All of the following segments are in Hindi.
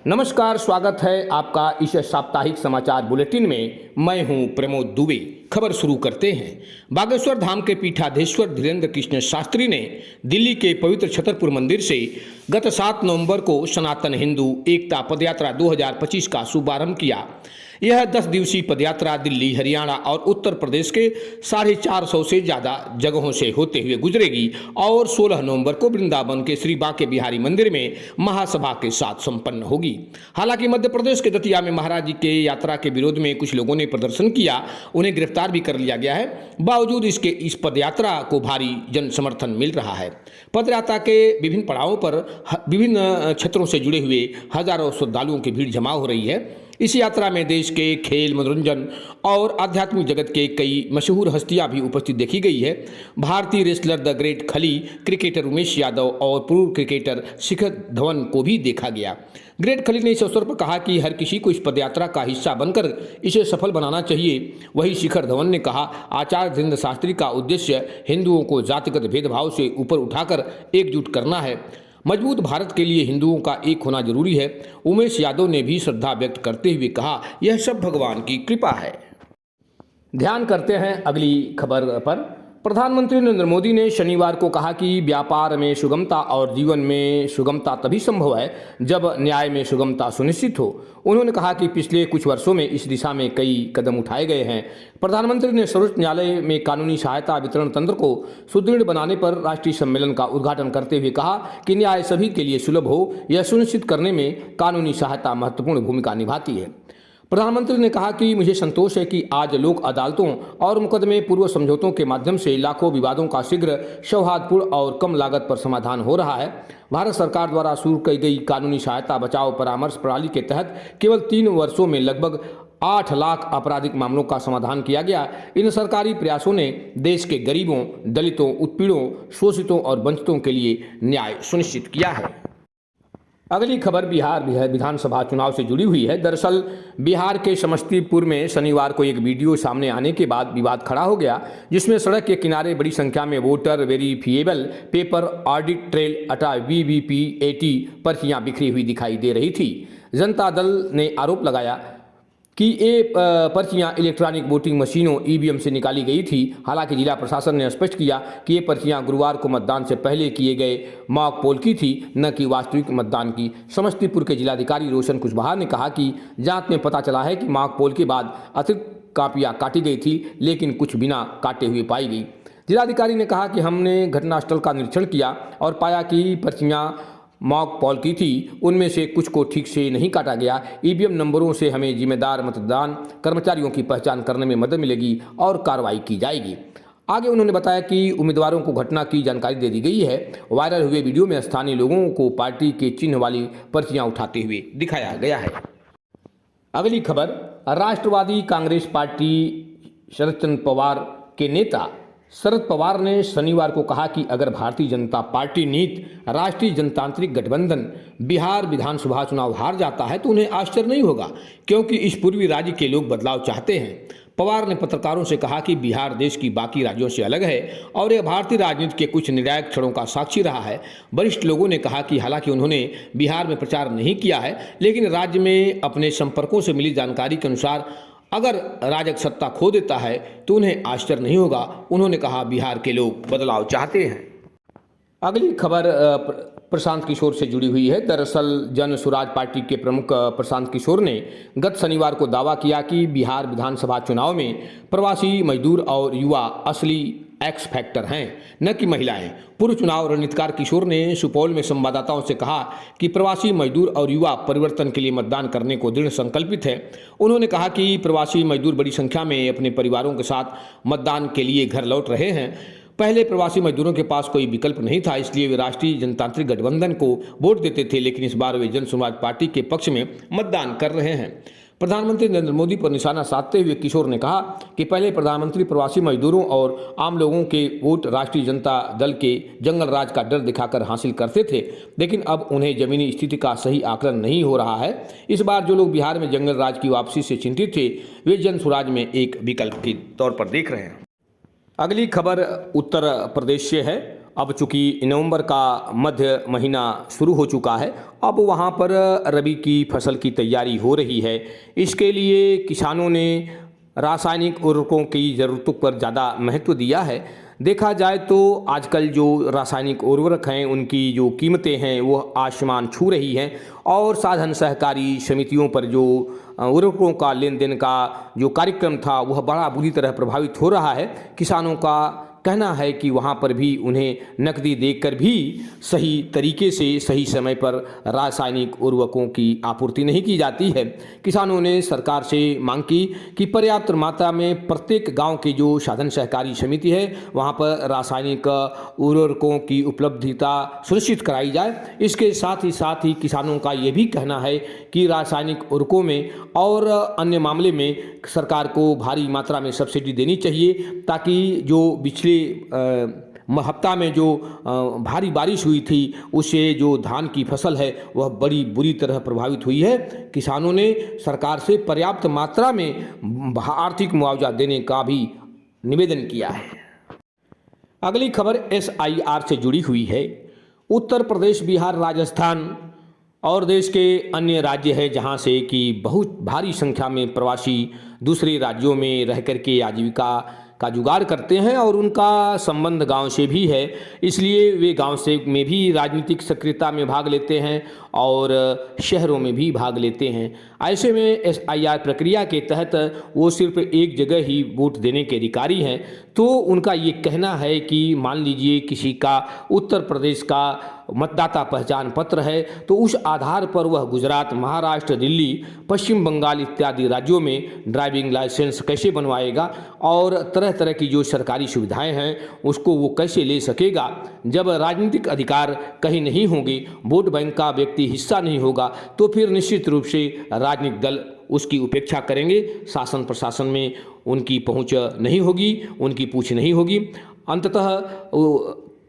नमस्कार, स्वागत है आपका इस साप्ताहिक समाचार बुलेटिन में। मैं हूं प्रमोद दुबे। खबर शुरू करते हैं। बागेश्वर धाम के पीठाधीश्वर धीरेन्द्र कृष्ण शास्त्री ने दिल्ली के पवित्र छतरपुर मंदिर से गत 7 नवंबर को सनातन हिंदू एकता पदयात्रा 2025 का शुभारंभ किया। यह 10 दिवसीय पदयात्रा दिल्ली, हरियाणा और उत्तर प्रदेश के 450 से ज़्यादा जगहों से होते हुए गुजरेगी और 16 नवंबर को वृंदावन के श्री बांके बिहारी मंदिर में महासभा के साथ संपन्न होगी। हालांकि मध्य प्रदेश के दतिया में महाराज जी के यात्रा के विरोध में कुछ लोगों ने प्रदर्शन किया, उन्हें गिरफ्तार भी कर लिया गया है। बावजूद इसके इस पदयात्रा को भारी जन समर्थन मिल रहा है। पदयात्रा के विभिन्न पड़ावों पर विभिन्न क्षेत्रों से जुड़े हुए हजारों श्रद्धालुओं की भीड़ जमा हो रही है। इस यात्रा में देश के खेल, मनोरंजन और आध्यात्मिक जगत के कई मशहूर हस्तियां भी उपस्थित देखी गई है। भारतीय रेसलर द ग्रेट खली, क्रिकेटर उमेश यादव और पूर्व क्रिकेटर शिखर धवन को भी देखा गया। ग्रेट खली ने इस अवसर पर कहा कि हर किसी को इस पदयात्रा का हिस्सा बनकर इसे सफल बनाना चाहिए। वहीं शिखर धवन ने कहा, आचार्य धीरेन्द्र शास्त्री का उद्देश्य हिंदुओं को जातिगत भेदभाव से ऊपर उठाकर एकजुट करना है। मजबूत भारत के लिए हिंदुओं का एक होना जरूरी है। उमेश यादव ने भी श्रद्धा व्यक्त करते हुए कहा, यह सब भगवान की कृपा है। ध्यान करते हैं अगली खबर पर। प्रधानमंत्री नरेंद्र मोदी ने शनिवार को कहा कि व्यापार में सुगमता और जीवन में सुगमता तभी संभव है जब न्याय में सुगमता सुनिश्चित हो। उन्होंने कहा कि पिछले कुछ वर्षों में इस दिशा में कई कदम उठाए गए हैं। प्रधानमंत्री ने सर्वोच्च न्यायालय में कानूनी सहायता वितरण तंत्र को सुदृढ़ बनाने पर राष्ट्रीय सम्मेलन का उद्घाटन करते हुए कहा कि न्याय सभी के लिए सुलभ हो, यह सुनिश्चित करने में कानूनी सहायता महत्वपूर्ण भूमिका निभाती है। प्रधानमंत्री ने कहा कि मुझे संतोष है कि आज लोक अदालतों और मुकदमे पूर्व समझौतों के माध्यम से लाखों विवादों का शीघ्र, सौहार्दपूर्ण और कम लागत पर समाधान हो रहा है। भारत सरकार द्वारा शुरू की गई कानूनी सहायता बचाव परामर्श प्रणाली के तहत केवल 3 वर्षों में लगभग 8 लाख आपराधिक मामलों का समाधान किया गया। इन सरकारी प्रयासों ने देश के गरीबों, दलितों, उत्पीड़ों, शोषितों और वंचितों के लिए न्याय सुनिश्चित किया है। अगली खबर बिहार विधानसभा चुनाव से जुड़ी हुई है। दरअसल बिहार के समस्तीपुर में शनिवार को एक वीडियो सामने आने के बाद विवाद खड़ा हो गया, जिसमें सड़क के किनारे बड़ी संख्या में voter verifiable paper audit trail अटा VVP-80 पर्चियां बिखरी हुई दिखाई दे रही थी। जनता दल ने आरोप लगाया कि ये पर्चियां इलेक्ट्रॉनिक वोटिंग मशीनों EVM से निकाली गई थी। हालांकि जिला प्रशासन ने स्पष्ट किया कि ये पर्चियां गुरुवार को मतदान से पहले किए गए मॉक पोल की थी, न कि वास्तविक मतदान की। समस्तीपुर के जिलाधिकारी रोशन कुशवाहा ने कहा कि जांच में पता चला है कि मॉक पोल के बाद अतिरिक्त कापियां काटी गई थी, लेकिन कुछ बिना काटे हुए पाई गई। जिलाधिकारी ने कहा कि हमने घटनास्थल का निरीक्षण किया और पाया कि पर्चियां मॉक पोल की थी, उनमें से कुछ को ठीक से नहीं काटा गया। EVM नंबरों से हमें जिम्मेदार मतदान कर्मचारियों की पहचान करने में मदद मिलेगी और कार्रवाई की जाएगी। आगे उन्होंने बताया कि उम्मीदवारों को घटना की जानकारी दे दी गई है। वायरल हुए वीडियो में स्थानीय लोगों को पार्टी के चिन्ह वाली पर्चियां उठाते हुए दिखाया गया है। अगली खबर, राष्ट्रवादी कांग्रेस पार्टी शरद चंद्र पवार के नेता शरद पवार ने शनिवार को कहा कि अगर भारतीय जनता पार्टी नीत राष्ट्रीय जनतांत्रिक गठबंधन बिहार विधानसभा चुनाव हार जाता है तो उन्हें आश्चर्य नहीं होगा, क्योंकि इस पूर्वी राज्य के लोग बदलाव चाहते हैं। पवार ने पत्रकारों से कहा कि बिहार देश की बाकी राज्यों से अलग है और यह भारतीय राजनीति के कुछ निर्णायक क्षणों का साक्षी रहा है। वरिष्ठ लोगों ने कहा कि हालांकि उन्होंने बिहार में प्रचार नहीं किया है, लेकिन राज्य में अपने संपर्कों से मिली जानकारी के अनुसार अगर राजग सत्ता खो देता है तो उन्हें आश्चर्य नहीं होगा। उन्होंने कहा, बिहार के लोग बदलाव चाहते हैं। अगली खबर प्रशांत किशोर से जुड़ी हुई है। दरअसल जन स्वराज पार्टी के प्रमुख प्रशांत किशोर ने गत शनिवार को दावा किया कि बिहार विधानसभा चुनाव में प्रवासी मजदूर और युवा असली एक्स फैक्टर हैं, न कि महिलाएं। पूर्व चुनाव रणनीतिकार किशोर ने सुपौल में संवाददाताओं से कहा कि प्रवासी मजदूर और युवा परिवर्तन के लिए मतदान करने को दृढ़ संकल्पित है। उन्होंने कहा कि प्रवासी मजदूर बड़ी संख्या में अपने परिवारों के साथ मतदान के लिए घर लौट रहे हैं। पहले प्रवासी मजदूरों के पास कोई विकल्प नहीं था, इसलिए वे राष्ट्रीय जनतांत्रिक गठबंधन को वोट देते थे, लेकिन इस बार वे जन स्वराज पार्टी के पक्ष में मतदान कर रहे हैं। प्रधानमंत्री नरेंद्र मोदी पर निशाना साधते हुए किशोर ने कहा कि पहले प्रधानमंत्री प्रवासी मजदूरों और आम लोगों के वोट राष्ट्रीय जनता दल के जंगल राज का डर दिखाकर हासिल करते थे, लेकिन अब उन्हें जमीनी स्थिति का सही आकलन नहीं हो रहा है। इस बार जो लोग बिहार में जंगल राज की वापसी से चिंतित थे, वे जन स्वराज में एक विकल्प के तौर पर देख रहे हैं। अगली खबर उत्तर प्रदेश से है। अब चूंकि नवंबर का मध्य महीना शुरू हो चुका है, अब वहाँ पर रबी की फसल की तैयारी हो रही है। इसके लिए किसानों ने रासायनिक उर्वरकों की ज़रूरतों पर ज़्यादा महत्व दिया है। देखा जाए तो आजकल जो रासायनिक उर्वरक हैं उनकी जो कीमतें हैं वो आसमान छू रही हैं, और साधन सहकारी समितियों पर जो उर्वरकों का लेन देन का जो कार्यक्रम था वह बड़ा बुरी तरह प्रभावित हो रहा है। किसानों का कहना है कि वहाँ पर भी उन्हें नकदी देकर भी सही तरीके से सही समय पर रासायनिक उर्वरकों की आपूर्ति नहीं की जाती है। किसानों ने सरकार से मांग की कि पर्याप्त मात्रा में प्रत्येक गांव की जो साधन सहकारी समिति है वहाँ पर रासायनिक उर्वरकों की उपलब्धता सुनिश्चित कराई जाए। इसके साथ ही किसानों का ये भी कहना है कि रासायनिक उर्वरकों में और अन्य मामले में सरकार को भारी मात्रा में सब्सिडी देनी चाहिए, ताकि जो पिछले हफ्ता में जो भारी बारिश हुई थी उससे जो धान की फसल है वह बड़ी बुरी तरह प्रभावित हुई है। किसानों ने सरकार से पर्याप्त मात्रा में आर्थिक मुआवजा देने का भी निवेदन किया है। अगली खबर SIR से जुड़ी हुई है। उत्तर प्रदेश, बिहार, राजस्थान और देश के अन्य राज्य हैं जहां से कि बहुत भारी संख्या में प्रवासी दूसरे राज्यों में रह कर के आजीविका का जुगाड़ करते हैं और उनका संबंध गांव से भी है, इसलिए वे गांव से में भी राजनीतिक सक्रियता में भाग लेते हैं और शहरों में भी भाग लेते हैं। ऐसे में SIR प्रक्रिया के तहत वो सिर्फ एक जगह ही वोट देने के अधिकारी हैं। तो उनका ये कहना है कि मान लीजिए किसी का उत्तर प्रदेश का मतदाता पहचान पत्र है तो उस आधार पर वह गुजरात, महाराष्ट्र, दिल्ली, पश्चिम बंगाल इत्यादि राज्यों में ड्राइविंग लाइसेंस कैसे बनवाएगा और तरह तरह की जो सरकारी सुविधाएं हैं उसको वो कैसे ले सकेगा। जब राजनीतिक अधिकार कहीं नहीं होंगे, वोट बैंक का व्यक्ति हिस्सा नहीं होगा, तो फिर निश्चित रूप से राजनीतिक दल उसकी उपेक्षा करेंगे, शासन प्रशासन में उनकी पहुंच नहीं होगी, उनकी पूछ नहीं होगी। अंततः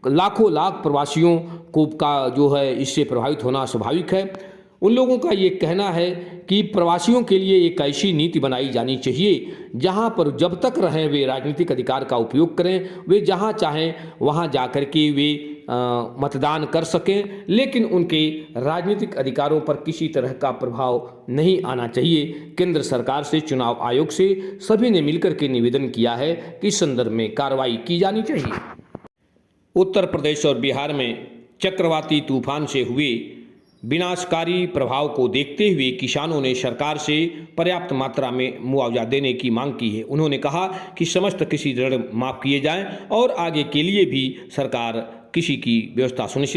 लाखों लाख प्रवासियों को का जो है इससे प्रभावित होना स्वाभाविक है। उन लोगों का ये कहना है कि प्रवासियों के लिए एक ऐसी नीति बनाई जानी चाहिए जहां पर जब तक रहें वे राजनीतिक अधिकार का उपयोग करें, वे जहां चाहें वहां जाकर के वे मतदान कर सकें, लेकिन उनके राजनीतिक अधिकारों पर किसी तरह का प्रभाव नहीं आना चाहिए। केंद्र सरकार से, चुनाव आयोग से सभी ने मिलकर के निवेदन किया है कि इस संदर्भ में कार्रवाई की जानी चाहिए। उत्तर प्रदेश और बिहार में चक्रवाती तूफान से हुए विनाशकारी प्रभाव को देखते हुए किसानों ने सरकार से पर्याप्त मात्रा में मुआवजा देने की मांग की है। उन्होंने कहा कि समस्त कृषि ऋण माफ किए जाएं और आगे के लिए भी सरकार कृषि की व्यवस्था सुनिश्चित